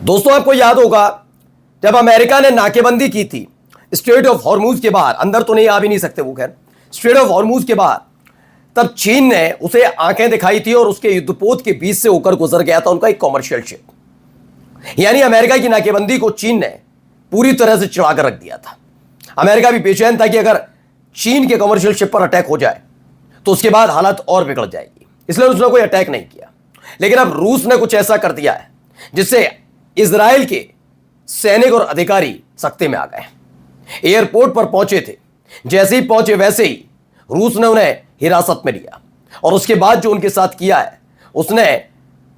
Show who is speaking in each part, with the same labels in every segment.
Speaker 1: दोस्तों, आपको याद होगा जब अमेरिका ने नाकेबंदी की थी स्ट्रेट ऑफ हॉर्मूज के बाहर, अंदर तो नहीं आ भी नहीं सकते वो, खैर स्ट्रेट ऑफ हॉर्मूज के बाहर, तब चीन ने उसे आंखें दिखाई थी और उसके युद्धपोत के बीच से होकर गुजर गया था उनका एक कॉमर्शियल शिप। यानी अमेरिका की नाकेबंदी को चीन ने पूरी तरह से चिढ़ाकर रख दिया था। अमेरिका भी बेचैन था कि अगर चीन के कॉमर्शियल शिप पर अटैक हो जाए तो उसके बाद हालत और बिगड़ जाएगी, इसलिए उसने कोई अटैक नहीं किया। लेकिन अब रूस ने कुछ ऐसा कर दिया है जिससे इजराइल के सैनिक और अधिकारी सख्ते में आ गए। एयरपोर्ट पर पहुंचे थे, जैसे ही पहुंचे वैसे ही रूस ने उन्हें हिरासत में लिया और उसके बाद जो उनके साथ किया है उसने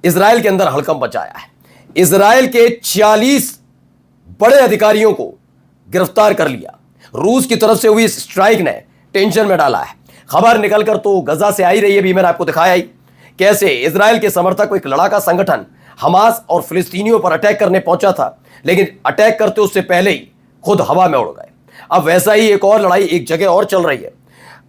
Speaker 1: इजराइल के अंदर हड़कंप मचाया है। इजराइल के 40 बड़े अधिकारियों को गिरफ्तार कर लिया। रूस की तरफ से हुई स्ट्राइक ने टेंशन में डाला है। खबर निकलकर तो गजा से आई रही है, भी मैंने आपको दिखाया ही कैसे इजराइल के समर्थक को एक लड़ाका संगठन हमास और फिलिस्तीनियों पर अटैक करने पहुंचा था, लेकिन अटैक करते उससे पहले ही खुद हवा में उड़ गए। अब वैसा ही एक और लड़ाई एक जगह और चल रही है।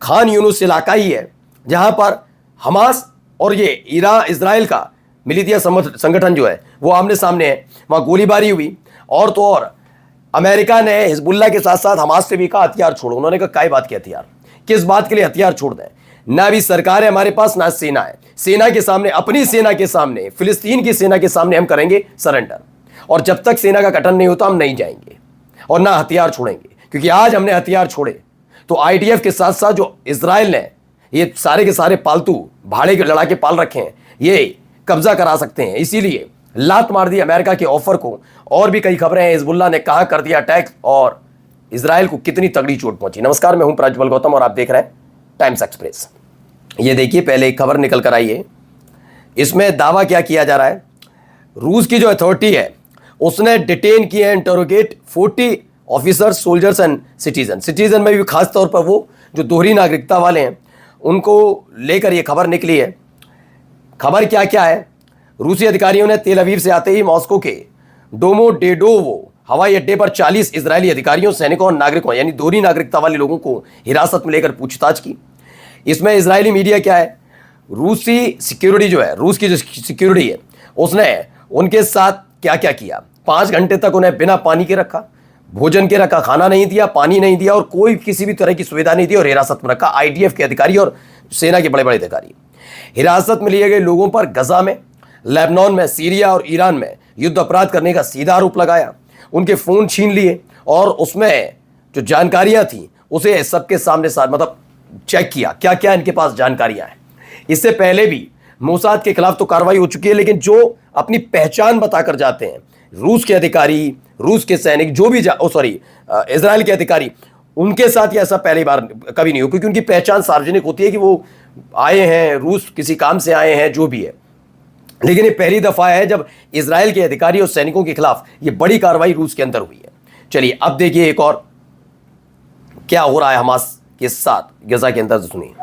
Speaker 1: खान यूनुस इलाका ही है जहां पर हमास और ये इजराइल का मिलिशिया संगठन जो है वो आमने सामने है। वहां गोलीबारी हुई और तो और अमेरिका ने हिजबुल्लाह के साथ साथ हमास से भी कहा हथियार छोड़ो। उन्होंने कहा काय बात के हथियार, किस बात के लिए हथियार छोड़ दें? ना भी सरकार है हमारे पास, ना सेना है। सेना के सामने, अपनी सेना के सामने, फिलिस्तीन की सेना के सामने हम करेंगे सरेंडर, और जब तक सेना का गठन नहीं होता हम नहीं जाएंगे और ना हथियार छोड़ेंगे। क्योंकि आज हमने हथियार छोड़े तो आईडीएफ के साथ साथ जो इजराइल ने ये सारे के सारे पालतू भाड़े के लड़ाके पाल रखे हैं ये कब्जा करा सकते हैं। इसीलिए लात मार दी अमेरिका के ऑफर को। और भी कई खबरें हैं, हिजबुल्लाह ने कहां कर दिया अटैक और इजराइल को कितनी तगड़ी चोट पहुंची। नमस्कार, मैं हूं प्रज्वल गौतम और आप देख रहे हैं टाइम्स एक्सप्रेस। ये देखिए, पहले एक खबर निकल कर आई है। इसमें दावा क्या किया जा रहा है, रूस की जो अथॉरिटी है उसने डिटेन किए हैं, interrogate 40 officers, soldiers and citizen में भी खास तौर पर वो जो दोहरी नागरिकता वाले हैं उनको लेकर ये खबर निकली है। खबर क्या क्या है, रूसी अधिकारियों ने तेल अवीव से आते ही मॉस्को के डोमोडेडोवो हवाई अड्डे पर 40 इजरायली अधिकारियों, सैनिकों और नागरिकों यानी दोहरी नागरिकता वाले लोगों को हिरासत में लेकर पूछताछ की। इसमें इजरायली मीडिया क्या है, रूसी सिक्योरिटी जो है, रूस की जो सिक्योरिटी है उसने उनके साथ क्या क्या किया। 5 घंटे तक उन्हें बिना पानी के रखा, भोजन के रखा, खाना नहीं दिया, पानी नहीं दिया और कोई किसी भी तरह की सुविधा नहीं दी और हिरासत में रखा आईडीएफ के अधिकारी और सेना के बड़े बड़े अधिकारी। हिरासत में लिए गए लोगों पर गजा में, लेबनान में, सीरिया और ईरान में युद्ध अपराध करने का सीधा आरोप लगाया। उनके फोन छीन लिए और उसमें जो जानकारियां थी उसे सबके सामने मतलब चेक किया क्या क्या इनके पास जानकारियां हैं। इससे पहले भी मोसाद के खिलाफ तो कार्रवाई हो चुकी है, लेकिन जो अपनी पहचान बताकर जाते हैं रूस के अधिकारी, रूस के सैनिक जो भी इजराइल के अधिकारी, उनके साथ ये ऐसा पहली बार कभी नहीं हो, क्योंकि उनकी पहचान सार्वजनिक होती है कि वो आए हैं रूस, किसी काम से आए हैं, जो भी है। लेकिन ये पहली दफा है जब इजराइल के अधिकारी और सैनिकों के खिलाफ ये बड़ी कार्रवाई रूस के अंदर हुई है। चलिए अब देखिए एक और क्या हो रहा है हमास के साथ गजा के अंदर, सुनिए।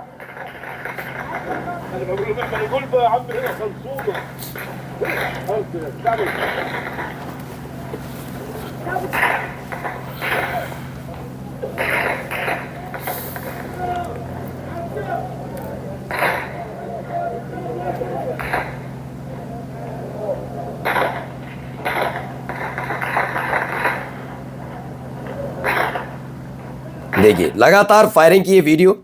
Speaker 1: देखिए लगातार फायरिंग की ये वीडियो।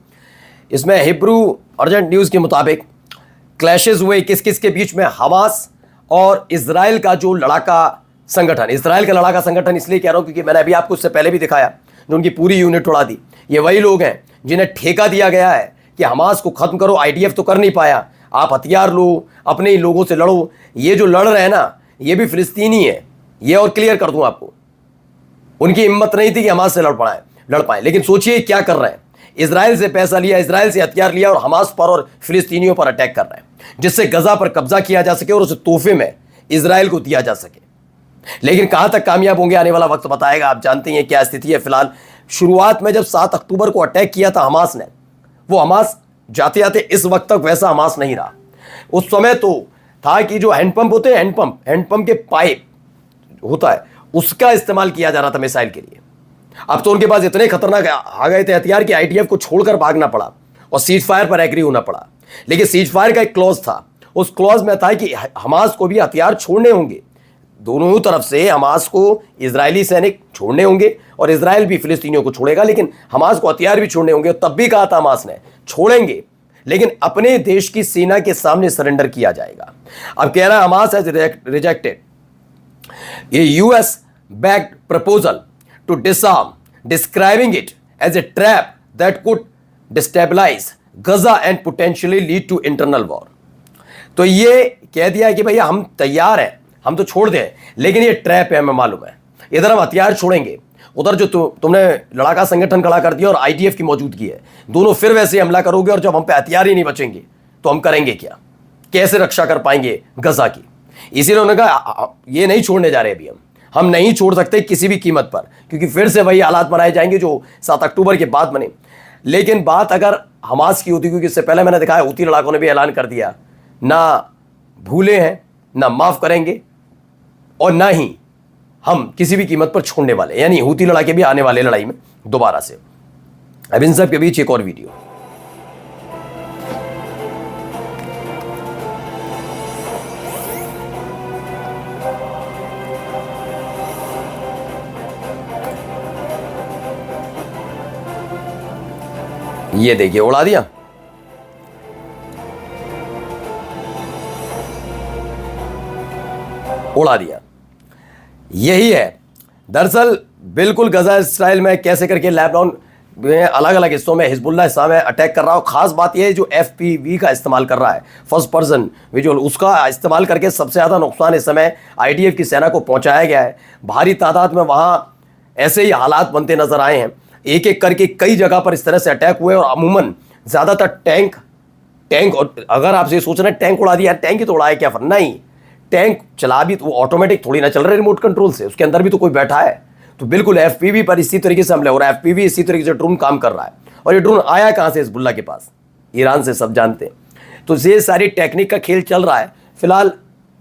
Speaker 1: इसमें हिब्रू अर्जेंट न्यूज़ के मुताबिक क्लैशेस हुए किस किस के बीच में, हमास और इजराइल का जो लड़ाका संगठन। इजराइल का लड़ाका संगठन इसलिए कह रहा हूं क्योंकि मैंने अभी आपको उससे पहले भी दिखाया जो उनकी पूरी यूनिट उड़ा दी। ये वही लोग हैं जिन्हें ठेका दिया गया है कि हमास को खत्म करो, आईडीएफ तो कर नहीं पाया, आप हथियार लो, अपने ही लोगों से लड़ो। ये जो लड़ रहे हैं ना ये भी फिलिस्तीनी है, ये और क्लियर कर दूं आपको। उनकी हिम्मत नहीं थी कि हमास से लड़ पाए, लेकिन सोचिए क्या कर रहे हैं। इजराइल से पैसा लिया, इजराइल से हथियार लिया और हमास पर और फिलिस्तीनियों पर अटैक कर रहे हैं जिससे गजा पर कब्जा किया जा सके और उसे तोहफे में इजराइल को दिया जा सके। लेकिन कहां तक कामयाब होंगे आने वाला वक्त बताएगा। आप जानते हैं क्या स्थिति है फिलहाल। शुरुआत में जब 7 अक्टूबर को अटैक किया था हमास ने, वो हमास जाते जाते इस वक्त तक वैसा हमास नहीं रहा। उस समय तो था कि जो हैंडपंप होते हैं, हैंडपंप के पाइप होता है उसका इस्तेमाल किया जा रहा था मिसाइल के लिए। अब तो उनके पास इतने खतरनाक आ गए थे हथियार कि आईडीएफ को छोड़कर भागना पड़ा और सीज फायर पर एग्री होना पड़ा। लेकिन सीज फायर का एक क्लॉज था, उस क्लॉज में था कि हमास को भी हथियार छोड़ने होंगे, दोनों तरफ से हमास को इजरायली सैनिक छोड़ने होंगे और इजराइल भी फिलिस्तीनियों को छोड़ेगा, लेकिन हमास को हथियार भी छोड़ने होंगे। तब भी कहा था हमास ने छोड़ेंगे, लेकिन अपने देश की सेना के सामने सरेंडर किया जाएगा। अब कह रहा है Hamas has rejected a US backed proposal to disarm, describing it as a trap that could destabilise Gaza and potentially lead to internal war. तो ये कह दिया कि भैया हम तैयार हैं, हम तो छोड़ दें, लेकिन ये ट्रैप है, हमें मालूम है। इधर हम हथियार छोड़ेंगे, उधर जो तुमने लड़ाका संगठन खड़ा कर दिया और आईडीएफ की मौजूदगी है, दोनों फिर वैसे हमला करोगे, और जब हम पे हथियार ही नहीं बचेंगे तो हम करेंगे क्या? कैसे रक्षा कर पाएंगे गजा की? इसीलिए उन्होंने कहा ये नहीं छोड़ने जा रहे अभी, हम नहीं छोड़ सकते किसी भी कीमत पर, क्योंकि फिर से वही हालात बनाए जाएंगे जो 7 अक्टूबर के बाद बने। लेकिन बात अगर हमास की होती, क्योंकि इससे पहले मैंने दिखाया हूती लड़ाकों ने भी ऐलान कर दिया, ना भूले हैं, ना माफ करेंगे, और ना ही हम किसी भी कीमत पर छोड़ने वाले, यानी हूती लड़ाके भी आने वाले लड़ाई में दोबारा से। अब इन सब के बीच एक और वीडियो, ये देखिए उड़ा दिया। उड़ा दिया। यही है दरअसल बिल्कुल गजा इस्राइल में कैसे करके लेबनान में अलग अलग हिस्सों में हिजबुल्लाह इस समय अटैक कर रहा हो। खास बात यह है जो FPV का इस्तेमाल कर रहा है, फर्स्ट पर्सन विजुअल, उसका इस्तेमाल करके सबसे ज़्यादा नुकसान इस समय IDF की सेना को पहुंचाया गया है। भारी तादाद में वहां ऐसे ही हालात बनते नजर आए हैं, एक एक करके कई जगह पर इस तरह से अटैक हुए, और अमूमन ज़्यादातर टैंक, और अगर आप ये सोच रहे हैं टैंक उड़ा दिया, टैंक ही तो उड़ाया क्या, नहीं, टैंक चला भी तो वो ऑटोमेटिक थोड़ी ना चल रहा है रिमोट कंट्रोल से, उसके अंदर भी तो कोई बैठा है। तो बिल्कुल FPV पर इसी तरीके से हमला हो रहा है, FPV इसी तरीके से ड्रोन काम कर रहा है। और ये ड्रोन आया कहाँ से? हिजबुल्लाह के पास, ईरान से, सब जानते हैं। तो ये सारी टेक्निक का खेल चल रहा है। फिलहाल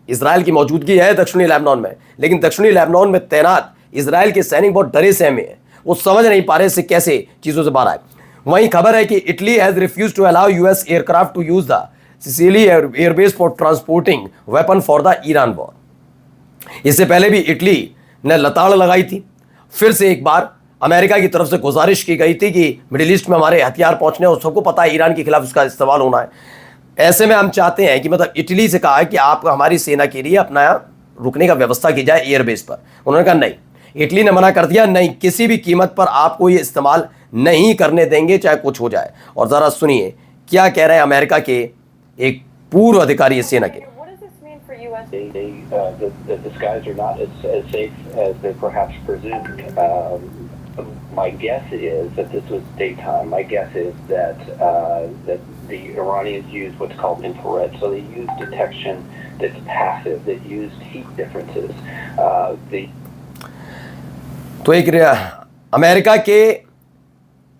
Speaker 1: इसराइल की मौजूदगी है दक्षिणी लेबनान में, लेकिन दक्षिणी लेबनान में तैनात इसराइल के सैनिक बहुत डरे सहमे हैं, वो समझ नहीं पा रहे से कैसे चीज़ों से बाहर आए। वहीं खबर है कि Italy has refuse to allow US aircraft to use the Sicily airbase for transporting weapon for the Iran war. इससे पहले भी इटली ने लताड़ लगाई थी। फिर से एक बार अमेरिका की तरफ से गुजारिश की गई थी कि मिडिल ईस्ट में हमारे हथियार पहुंचने, और सबको पता है ईरान के खिलाफ उसका इस्तेमाल होना है। ऐसे में हम चाहते हैं कि मतलब इटली से कहा है कि आप हमारी सेना के लिए अपना रुकने का व्यवस्था की जाए एयरबेस पर। उन्होंने कहा नहीं, इटली ने मना कर दिया, नहीं, किसी भी कीमत पर आपको ये इस्तेमाल नहीं करने देंगे, चाहे कुछ हो जाए। और ज़रा सुनिए क्या कह रहे हैं अमेरिका के एक पूर्व अधिकारी सेना के।
Speaker 2: The skies are not as safe as they perhaps presumed. My guess is that this was daytime. My guess is that that the Iranians used what's called infrared. So they used detection that's passive, that used heat differences.
Speaker 1: तो एक America के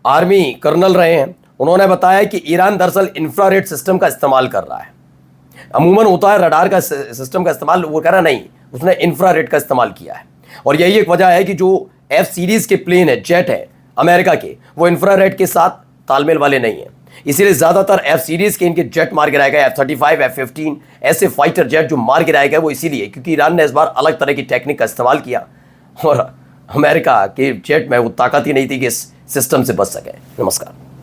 Speaker 1: army colonel रहे हैं, उन्होंने बताया कि Iran दरअसल infrared system का इस्तेमाल कर रहा है। अमूमन होता है रडार का सिस्टम का इस्तेमाल, वो कह रहा नहीं, उसने इंफ्रारेड का इस्तेमाल किया है। और यही एक वजह है कि जो F सीरीज के प्लेन है, जेट है अमेरिका के, वो इंफ्रारेड के साथ तालमेल वाले नहीं है। इसीलिए ज़्यादातर F सीरीज के इनके जेट मार गिराए गए, F-35, F-15 ऐसे फाइटर जेट जो मार गिराए गए, वो इसीलिए क्योंकि ईरान ने इस बार अलग तरह की टेक्निक का इस्तेमाल किया, और अमेरिका के जेट में वो ताकत ही नहीं थी कि इस सिस्टम से बच सके। नमस्कार।